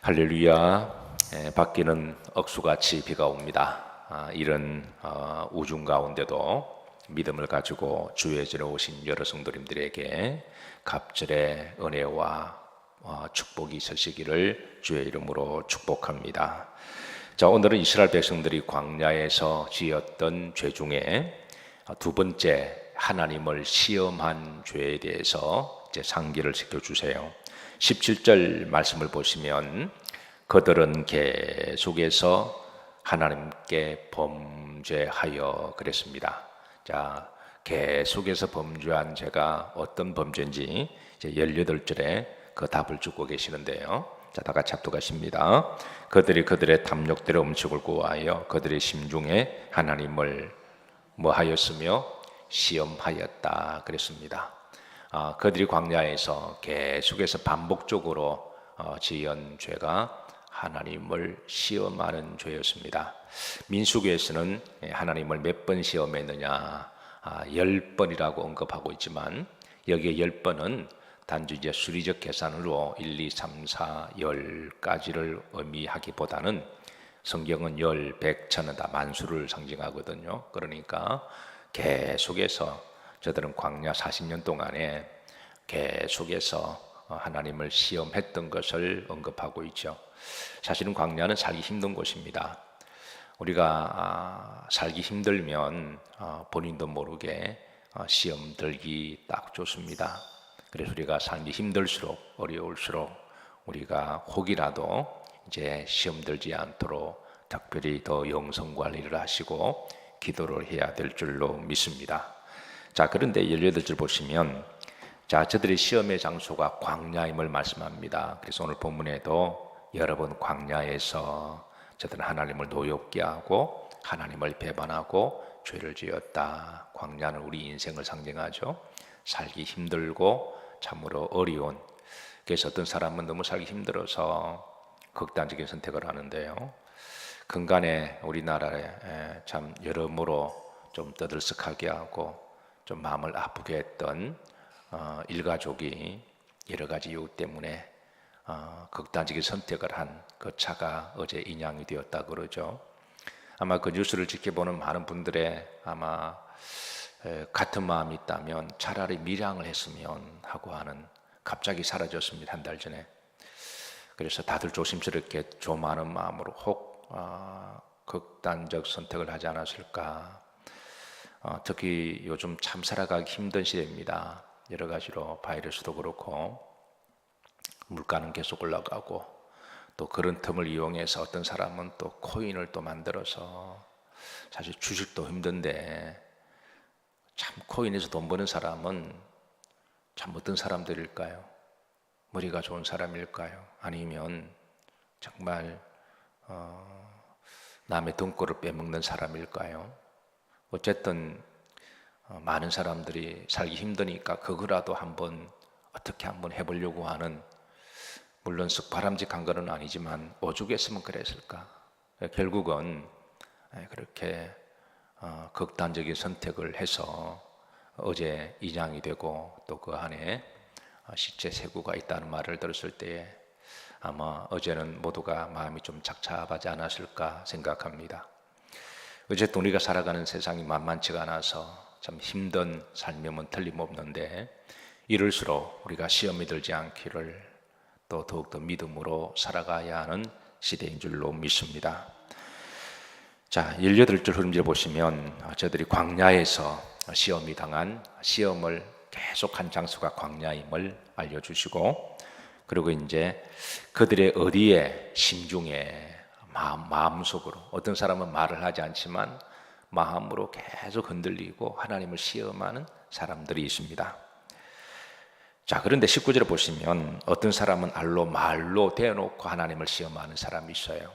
할렐루야. 밖에는 억수같이 비가 옵니다. 이런 우중 가운데도 믿음을 가지고 주의 전에 오신 여러 성도님들에게 갑절의 은혜와 축복이 있으시기를 주의 이름으로 축복합니다. 자, 오늘은 이스라엘 백성들이 광야에서 지었던 죄 중에 두 번째, 하나님을 시험한 죄에 대해서 이제 상기를 시켜주세요. 17절 말씀을 보시면 그들은 계속해서 하나님께 범죄하여 그랬습니다. 자, 계속해서 범죄한 죄가 어떤 범죄인지 이제 18절에 그 답을 주고 계시는데요. 자, 다 같이 합독하십니다. 그들이 그들의 탐욕대로 음식을 구하여 그들의 심중에 하나님을 뭐하였으며 시험하였다 그랬습니다. 그들이 광야에서 계속해서 반복적으로 지은 죄가 하나님을 시험하는 죄였습니다. 민수기에서는 하나님을 몇 번 시험했느냐 10번이라고 언급하고 있지만 여기에 10번은 단지 이제 수리적 계산으로 1, 2, 3, 4, 10까지를 의미하기보다는 성경은 10, 100, 1000은 다 만수를 상징하거든요. 그러니까 계속해서 저들은 광야 40년 동안에 계속해서 하나님을 시험했던 것을 언급하고 있죠. 사실은 광야는 살기 힘든 곳입니다. 우리가 살기 힘들면 본인도 모르게 시험 들기 딱 좋습니다. 그래서 우리가 삶이 힘들수록 어려울수록 우리가 혹이라도 이제 시험 들지 않도록 특별히 더 영성 관리를 하시고 기도를 해야 될 줄로 믿습니다. 자, 그런데 18절 보시면 자, 저들의 시험의 장소가 광야임을 말씀합니다. 그래서 오늘 본문에도 여러 번 광야에서 저들은 하나님을 노엽게 하고 하나님을 배반하고 죄를 지었다. 광야는 우리 인생을 상징하죠. 살기 힘들고 참으로 어려운. 그래서 어떤 사람은 너무 살기 힘들어서 극단적인 선택을 하는데요. 근간에 우리나라에 참 여러모로 좀 떠들썩하게 하고 좀 마음을 아프게 했던 일가족이 여러 가지 이유 때문에 극단적인 선택을 한 그 차가 어제 인양이 되었다 그러죠. 아마 그 뉴스를 지켜보는 많은 분들의 아마 같은 마음이 있다면 차라리 밀양을 했으면 하고 하는, 갑자기 사라졌습니다. 한 달 전에. 그래서 다들 조심스럽게 조마는 마음으로 혹 극단적 선택을 하지 않았을까. 특히 요즘 참 살아가기 힘든 시대입니다. 여러 가지로 바이러스도 그렇고 물가는 계속 올라가고 또 그런 틈을 이용해서 어떤 사람은 또 코인을 또 만들어서, 사실 주식도 힘든데 참 코인에서 돈 버는 사람은 참 어떤 사람들일까요? 머리가 좋은 사람일까요? 아니면 정말 남의 돈꼴을 빼먹는 사람일까요? 어쨌든 많은 사람들이 살기 힘드니까 그거라도 어떻게 한번 해보려고 하는, 물론 썩 바람직한 건 아니지만 오죽했으면 그랬을까. 결국은 그렇게 극단적인 선택을 해서 어제 인양이 되고 또 그 안에 시체 세구가 있다는 말을 들었을 때에 아마 어제는 모두가 마음이 좀 착잡하지 않았을까 생각합니다. 어쨌든 우리가 살아가는 세상이 만만치가 않아서 참 힘든 삶임은 틀림없는데, 이럴수록 우리가 시험에 들지 않기를 또 더욱더 믿음으로 살아가야 하는 시대인 줄로 믿습니다. 자, 18절 흐름지를 보시면 저들이 광야에서 시험이 당한, 시험을 계속한 장소가 광야임을 알려주시고, 그리고 이제 그들의 어디에, 심중에, 마음속으로, 어떤 사람은 말을 하지 않지만 마음으로 계속 흔들리고 하나님을 시험하는 사람들이 있습니다. 자, 그런데 19절을 보시면 어떤 사람은 말로 대놓고 하나님을 시험하는 사람이 있어요.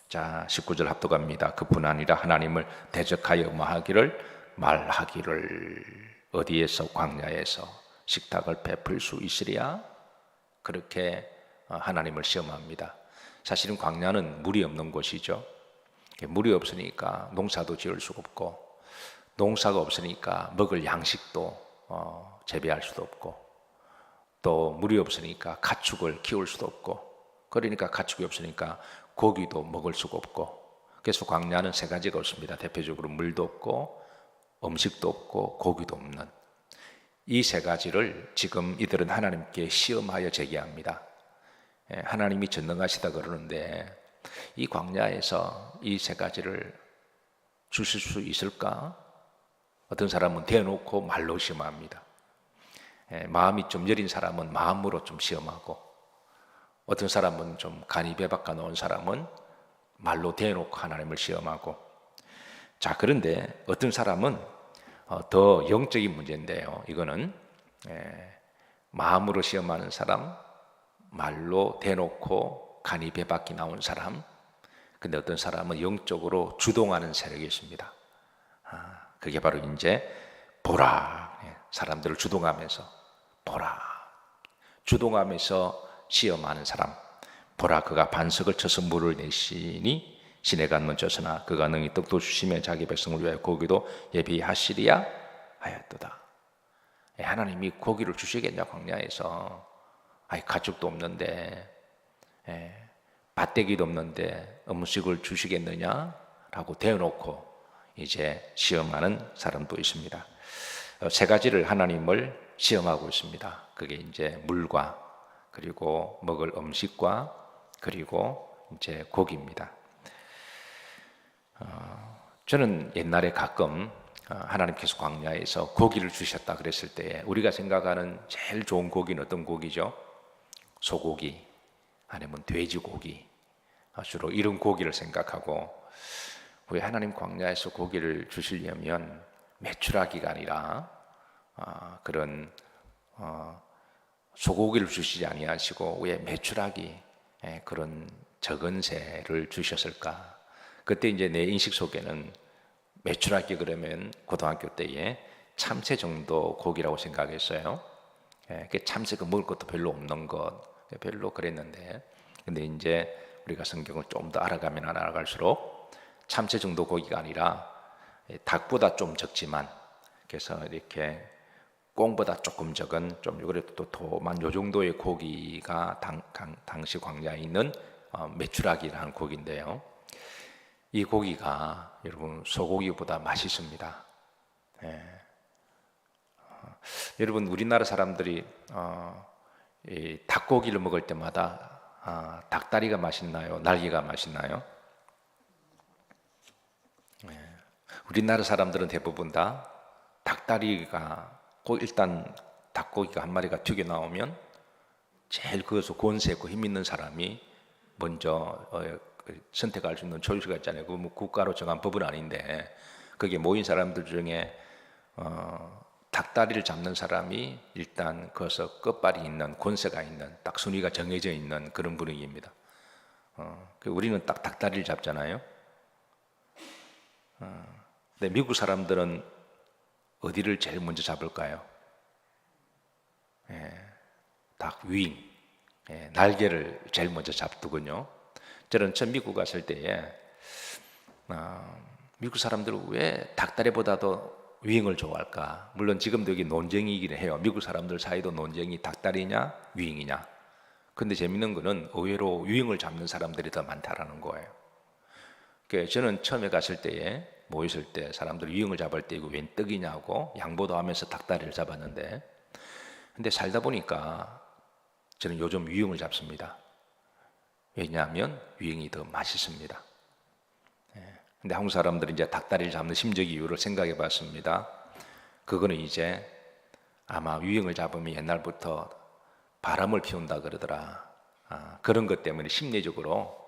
자, 19절 합독합니다. 그뿐 아니라 하나님을 대적하여 말하기를 어디에서, 광야에서 식탁을 베풀 수 있으랴? 그렇게 하나님을 시험합니다. 사실은 광야는 물이 없는 곳이죠. 물이 없으니까 농사도 지을 수가 없고, 농사가 없으니까 먹을 양식도 재배할 수도 없고, 또 물이 없으니까 가축을 키울 수도 없고, 그러니까 가축이 없으니까 고기도 먹을 수가 없고, 그래서 광야는 세 가지가 없습니다. 대표적으로 물도 없고 음식도 없고 고기도 없는 이 세 가지를 지금 이들은 하나님께 시험하여 제기합니다. 하나님이 전능하시다 그러는데 이 광야에서 이 세 가지를 주실 수 있을까? 어떤 사람은 대놓고 말로 시험합니다. 마음이 좀 여린 사람은 마음으로 좀 시험하고, 어떤 사람은 좀 간이 배박가 놓은 사람은 말로 대놓고 하나님을 시험하고. 자, 그런데 어떤 사람은 더 영적인 문제인데요. 이거는 마음으로 시험하는 사람, 말로 대놓고 간이 배박이 나온 사람, 근데 어떤 사람은 영적으로 주동하는 세력이 있습니다. 그게 바로 이제 보라, 사람들을 주동하면서 보라, 주동하면서 시험하는 사람. 보라, 그가 반석을 쳐서 물을 내시니 시내가 멈췄으나 그가 능히 떡도 주시며 자기 백성을 위하여 고기도 예비하시리야 하였도다. 하나님이 고기를 주시겠냐 광야에서? 가축도 없는데, 밭대기도 없는데 음식을 주시겠느냐라고 대놓고 이제 시험하는 사람도 있습니다. 세 가지를 하나님을 시험하고 있습니다. 그게 이제 물과, 그리고 먹을 음식과, 그리고 이제 고기입니다. 저는 옛날에 가끔 하나님께서 광야에서 고기를 주셨다 그랬을 때 우리가 생각하는 제일 좋은 고기는 어떤 고기죠? 소고기, 아니면 돼지고기, 주로 이런 고기를 생각하고, 왜 하나님 광야에서 고기를 주시려면 메추라기가 아니라 그런 소고기를 주시지 아니하시고 왜 메추라기, 그런 적은 새를 주셨을까? 그때 이제 내 인식 속에는 메추라기 그러면 고등학교 때에 참새 정도 고기라고 생각했어요. 참새가 먹을 것도 별로 없는 것, 별로 그랬는데, 근데 이제 우리가 성경을 좀 더 알아가면 알아갈수록 참새 정도 고기가 아니라 닭보다 좀 적지만, 그래서 이렇게 꽁보다 조금 적은, 좀 그래도 도만 요 정도의 고기가 당시 광야에 있는 메추라기라는 고기인데요. 이 고기가 여러분 소고기보다 맛있습니다. 여러분 우리나라 사람들이 이 닭고기를 먹을 때마다 닭다리가 맛있나요? 날개가 맛있나요? 우리나라 사람들은 대부분 다 닭다리가 일단 닭고기가 한 마리가 튀겨 나오면 제일 그것을 권세 있고 힘 있는 사람이 먼저 선택할 수 있는 초이스가 있잖아요. 그 뭐 국가로 정한 법은 아닌데, 거기에 모인 사람들 중에 닭다리를 잡는 사람이 일단 거기서 끝발이 있는, 권세가 있는, 딱 순위가 정해져 있는 그런 분위기입니다. 우리는 딱 닭다리를 잡잖아요. 근데 미국 사람들은 어디를 제일 먼저 잡을까요? 닭 윙, 날개를 제일 먼저 잡더군요. 저는 처음 미국 갔을 때에 미국 사람들은 왜 닭다리보다도 윙을 좋아할까? 물론 지금도 여기 논쟁이긴 해요. 미국 사람들 사이도 논쟁이 닭다리냐 윙이냐. 근데 재밌는 거는 의외로 윙을 잡는 사람들이 더 많다라는 거예요. 그러니까 저는 처음에 갔을 때에 모였을 때 사람들 윙을 잡을 때 이거 웬 떡이냐고 양보도 하면서 닭다리를 잡았는데, 근데 살다 보니까 저는 요즘 윙을 잡습니다. 왜냐하면 윙이 더 맛있습니다. 근데 한국 사람들이 이제 닭다리를 잡는 심적 이유를 생각해 봤습니다. 그거는 이제 아마 윙을 잡으면 옛날부터 바람을 피운다 그러더라. 그런 것 때문에 심리적으로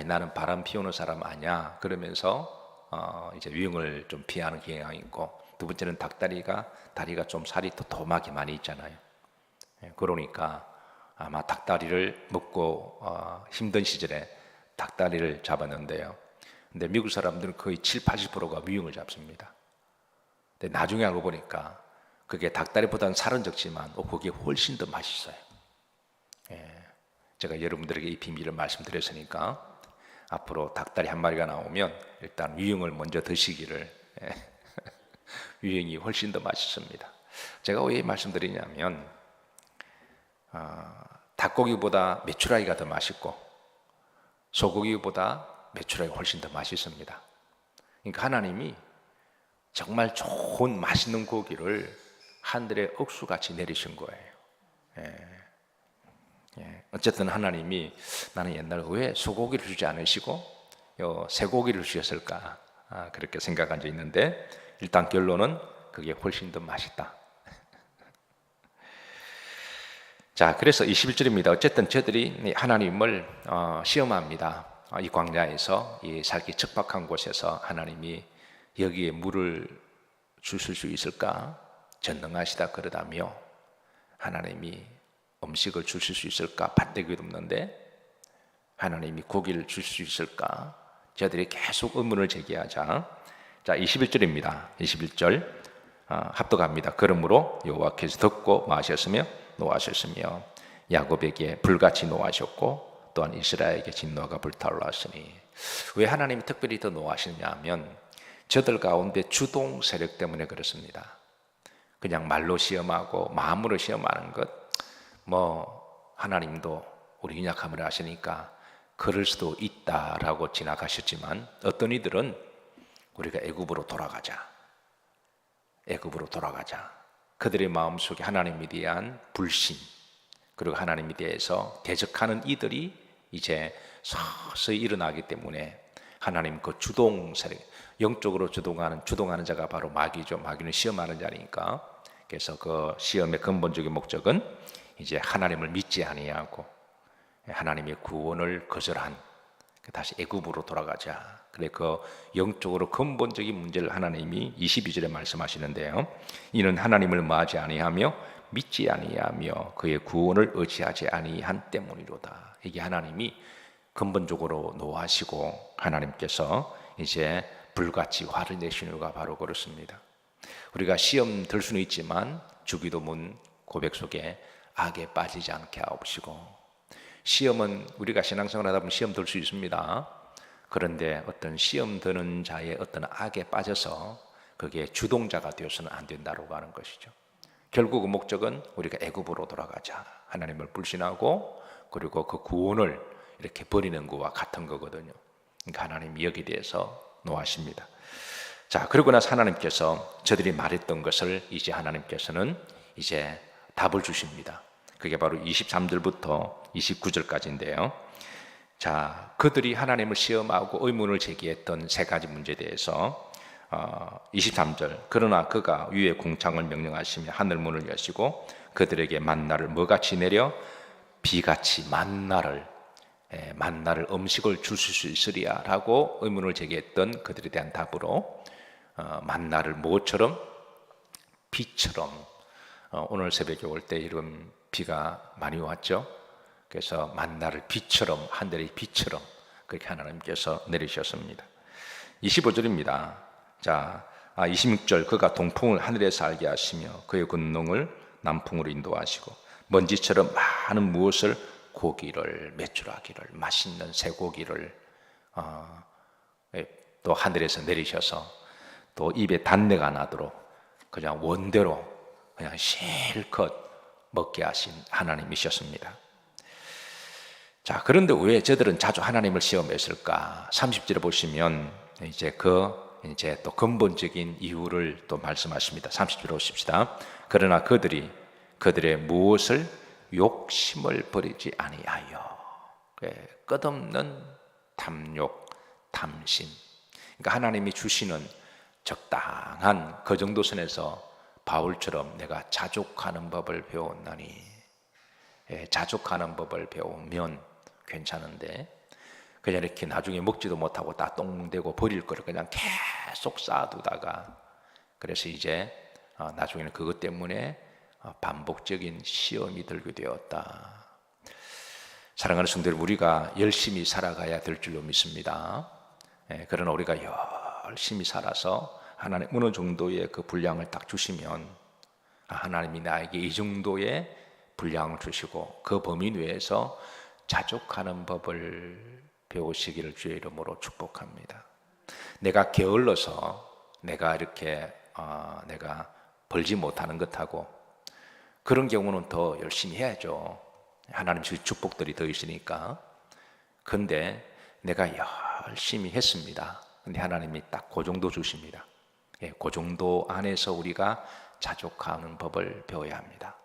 나는 바람 피우는 사람 아니야 그러면서 이제 윙을 좀 피하는 경향이 있고, 두 번째는 닭다리가 다리가 좀 살이 더 도막이 많이 있잖아요. 그러니까 아마 닭다리를 먹고 힘든 시절에 닭다리를 잡았는데요. 근데 미국 사람들은 거의 70~80%가 윙을 잡습니다. 근데 나중에 알고 보니까 그게 닭다리보다는 살은 적지만 그게 훨씬 더 맛있어요. 제가 여러분들에게 이 비밀을 말씀드렸으니까 앞으로 닭다리 한 마리가 나오면 일단 윙을 먼저 드시기를. 윙이 훨씬 더 맛있습니다. 제가 왜 말씀드리냐면 닭고기보다 메추라기가 더 맛있고 소고기보다 메추라기가 훨씬 더 맛있습니다. 그러니까 하나님이 정말 좋은 맛있는 고기를 하늘에 억수같이 내리신 거예요. 어쨌든 하나님이 나는 옛날에 왜 소고기를 주지 않으시고 쇠고기를 주셨을까 그렇게 생각한 적이 있는데 일단 결론은 그게 훨씬 더 맛있다. 자, 그래서 21절입니다. 어쨌든 저들이 하나님을 시험합니다. 이 광야에서 이 살기 척박한 곳에서 하나님이 여기에 물을 주실 수 있을까? 전능하시다 그러다며 하나님이 음식을 주실 수 있을까? 밭대기도 없는데 하나님이 고기를 줄 수 있을까? 저들이 계속 의문을 제기하자. 자, 21절입니다. 21절 합독합니다. 그러므로 여호와께서 듣고 마하셨으며 노하셨으며 야곱에게 불같이 노하셨고 또한 이스라엘에게 진노가 불타올랐으니 왜 하나님이 특별히 더 노하시느냐 하면 저들 가운데 주동 세력 때문에 그렇습니다. 그냥 말로 시험하고 마음으로 시험하는 것 하나님도 우리 연약함을 아시니까 그럴 수도 있다라고 지나가셨지만 어떤 이들은 우리가 애굽으로 돌아가자 그들의 마음속에 하나님에 대한 불신 그리고 하나님에 대해서 대적하는 이들이 이제 서서히 일어나기 때문에 하나님 그 주동 세력 영적으로 주동하는 자가 바로 마귀죠. 마귀는 시험하는 자니까. 그래서 그 시험의 근본적인 목적은 이제 하나님을 믿지 아니하고 하나님의 구원을 거절한 다시 애굽으로 돌아가자. 그래 그 영적으로 근본적인 문제를 하나님이 22절에 말씀하시는데요. 이는 하나님을 맞이 아니하며 믿지 아니하며 그의 구원을 의지하지 아니한 때문이로다. 이게 하나님이 근본적으로 노하시고 하나님께서 이제 불같이 화를 내신 이유가 바로 그렇습니다. 우리가 시험 들 수는 있지만 주기도문 고백 속에 악에 빠지지 않게 하옵시고 시험은 우리가 신앙생활 하다 보면 시험 들 수 있습니다. 그런데 어떤 시험 드는 자의 어떤 악에 빠져서 그게 주동자가 되어서는 안 된다고 하는 것이죠. 결국 그 목적은 우리가 애굽으로 돌아가자 하나님을 불신하고 그리고 그 구원을 이렇게 버리는 것과 같은 거거든요. 그러니까 하나님이 여기에 대해서 노하십니다. 자, 그러고 나서 하나님께서 저들이 말했던 것을 이제 하나님께서는 이제 답을 주십니다. 그게 바로 23절부터 29절까지인데요. 자, 그들이 하나님을 시험하고 의문을 제기했던 세 가지 문제에 대해서 23절 그러나 그가 위에 궁창을 명령하시며 하늘 문을 여시고 그들에게 만나를 뭐같이 내려 비같이 만나를 음식을 주실 수 있으리야 라고 의문을 제기했던 그들에 대한 답으로 만나를 뭐처럼? 비처럼 오늘 새벽에 올 때 이런 비가 많이 왔죠. 그래서 만나를 비처럼 하늘의 비처럼 그렇게 하나님께서 내리셨습니다. 25절입니다. 자, 26절 그가 동풍을 하늘에서 알게 하시며 그의 군농을 남풍으로 인도하시고 먼지처럼 많은 무엇을 고기를 메추라기를 맛있는 쇠고기를 또 하늘에서 내리셔서 또 입에 단내가 나도록 그냥 원대로 그냥 실컷 먹게 하신 하나님이셨습니다. 자, 그런데 왜 저들은 자주 하나님을 시험했을까? 30절에 보시면 이제 또 근본적인 이유를 또 말씀하십니다. 30절 보십시다. 그러나 그들의 무엇을 욕심을 버리지 아니하여 끝없는 탐욕, 탐심. 그러니까 하나님이 주시는 적당한 그 정도 선에서 바울처럼 내가 자족하는 법을 배웠나니 자족하는 법을 배우면 괜찮은데 그냥 이렇게 나중에 먹지도 못하고 다 똥되고 버릴 거를 그냥 계속 쌓아두다가 그래서 이제 나중에는 그것 때문에 반복적인 시험이 들게 되었다. 사랑하는 성도들, 우리가 열심히 살아가야 될 줄로 믿습니다. 그러나 우리가 열심히 살아서 하나님 어느 정도의 그 분량을 딱 주시면 하나님이 나에게 이 정도의 분량을 주시고 그 범위 내에서 자족하는 법을 배우시기를 주의 이름으로 축복합니다. 내가 게을러서 내가 이렇게 내가 벌지 못하는 것하고 그런 경우는 더 열심히 해야죠. 하나님 축복들이 더 있으니까. 근데 내가 열심히 했습니다. 근데 하나님이 딱 그 정도 주십니다. 예, 그 정도 안에서 우리가 자족하는 법을 배워야 합니다.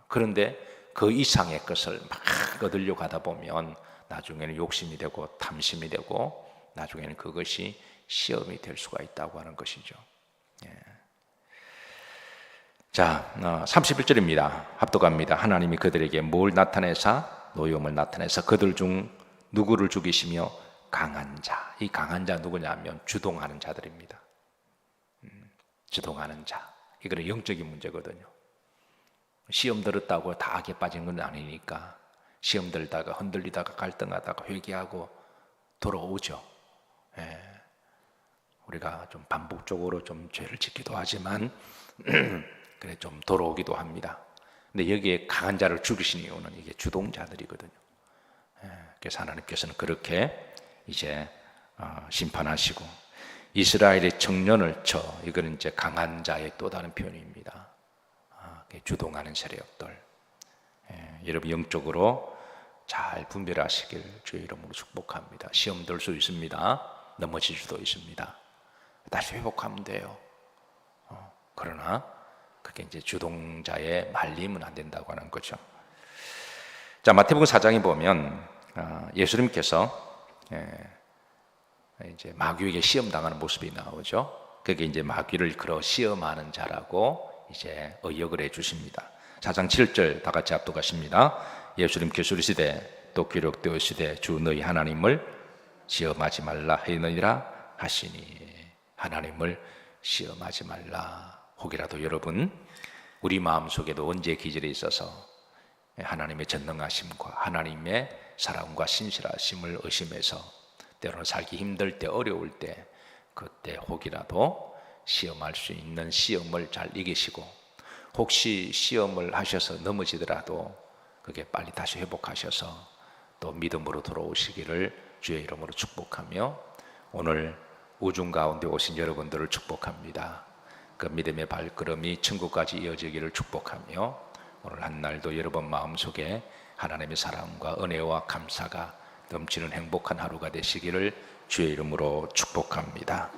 그런데 그 이상의 것을 막 얻으려고 하다 보면 나중에는 욕심이 되고 탐심이 되고 나중에는 그것이 시험이 될 수가 있다고 하는 것이죠. 예. 자, 31절입니다. 합독합니다. 하나님이 그들에게 뭘 나타내사? 노여움을 나타내서 그들 중 누구를 죽이시며 강한 자. 이 강한 자 누구냐면 주동하는 자들입니다. 주동하는 자. 이거는 영적인 문제거든요. 시험 들었다고 다 악에 빠진 건 아니니까 시험 들다가 흔들리다가 갈등하다가 회개하고 돌아오죠. 예. 우리가 좀 반복적으로 좀 죄를 짓기도 하지만 그래 좀 돌아오기도 합니다. 근데 여기에 강한 자를 죽이신 이유는 이게 주동자들이거든요. 예. 그래서 하나님께서는 그렇게 이제 심판하시고 이스라엘의 청년을 쳐 이거는 이제 강한 자의 또 다른 표현입니다. 주동하는 세력들. 예, 여러분 영적으로 잘 분별하시길 주의 이름으로 축복합니다. 시험 들 수 있습니다. 넘어질 수도 있습니다. 다시 회복하면 돼요. 그러나 그게 이제 주동자의 말림은 안 된다고 하는 거죠. 자, 마태복음 4장에 보면 예수님께서 이제 마귀에게 시험 당하는 모습이 나오죠. 그게 이제 마귀를 그러 시험하는 자라고 이제 의역을 해 주십니다. 4장 7절 다 같이 합독하십니다. 예수님께서 이르시되 또 기록되었으되 주 너희 하나님을 시험하지 말라 하느니라 하시니. 하나님을 시험하지 말라. 혹이라도 여러분 우리 마음속에도 언제 기절에 있어서 하나님의 전능하심과 하나님의 사랑과 신실하심을 의심해서 때로는 살기 힘들 때 어려울 때 그때 혹이라도 시험할 수 있는 시험을 잘 이기시고 혹시 시험을 하셔서 넘어지더라도 그게 빨리 다시 회복하셔서 또 믿음으로 돌아오시기를 주의 이름으로 축복하며 오늘 우중 가운데 오신 여러분들을 축복합니다. 그 믿음의 발걸음이 천국까지 이어지기를 축복하며 오늘 한날도 여러분 마음속에 하나님의 사랑과 은혜와 감사가 넘치는 행복한 하루가 되시기를 주의 이름으로 축복합니다.